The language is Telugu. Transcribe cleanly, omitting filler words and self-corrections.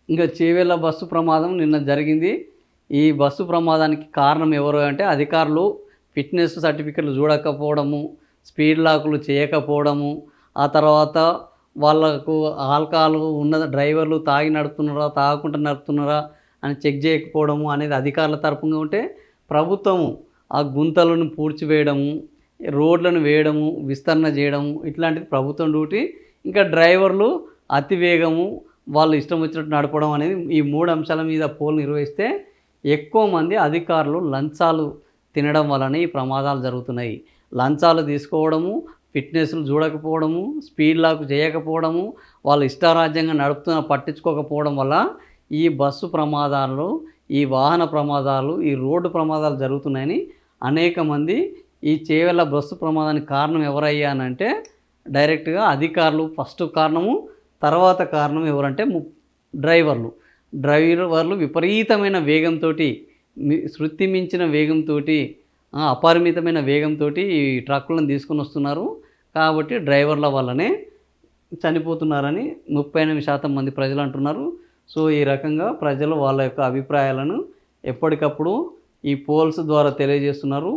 ఇంకా చేవెళ్ళ బస్సు ప్రమాదం నిన్న జరిగింది. ఈ బస్సు ప్రమాదానికి కారణం ఎవరు అంటే అధికారులు ఫిట్‌నెస్ సర్టిఫికేట్లు చూడకపోవడము, స్పీడ్ లాకులు చేయకపోవడము, ఆ తర్వాత వాళ్ళకు ఆల్కహాల్ ఉన్న డ్రైవర్లు తాగి నడుపుతున్నారా, తాగకుండా నడుపుతున్నారా అని చెక్ చేయకపోవడము అనేది అధికారుల తరపున ఉంటే, ప్రభుత్వము ఆ గుంతలను పూడ్చివేయడము, రోడ్లను వేయడము, విస్తరణ చేయడము ఇట్లాంటిది ప్రభుత్వం డ్యూటీ. ఇంకా డ్రైవర్లు అతి వేగము, వాళ్ళు ఇష్టం వచ్చినట్టు నడపడం అనేది ఈ 3 అంశాల మీద పోల్ నిర్వహిస్తే ఎక్కువ మంది అధికారులు లంచాలు తినడం వలన ఈ ప్రమాదాలు జరుగుతున్నాయి. లంచాలు తీసుకోవడము, ఫిట్‌నెస్‌లు చూడకపోవడము, స్పీడ్ లాక్ చేయకపోవడము, వాళ్ళు ఇష్టారాజ్యంగా పట్టించుకోకపోవడం వల్ల ఈ బస్సు ప్రమాదాలు, ఈ వాహన ప్రమాదాలు, ఈ రోడ్డు ప్రమాదాలు జరుగుతున్నాయని అనేక మంది ఈ చేవెళ్ళ బస్సు ప్రమాదానికి కారణం ఎవరయ్యానంటే డైరెక్ట్‌గా అధికారులు ఫస్ట్ కారణము, తర్వాత కారణం ఎవరంటే డ్రైవర్లు. డ్రైవర్లు విపరీతమైన వేగంతోటి శృతి మించిన వేగంతోటి అపరిమితమైన వేగంతోటి ఈ ట్రక్కులను తీసుకొని వస్తున్నారు. కాబట్టి డ్రైవర్ల వల్లనే చనిపోతున్నారని 38% మంది ప్రజలు అంటున్నారు. సో ఈ రకంగా ప్రజలు వాళ్ళ యొక్క అభిప్రాయాలను ఎప్పటికప్పుడు ఈ పోల్స్ ద్వారా తెలియజేస్తున్నారు.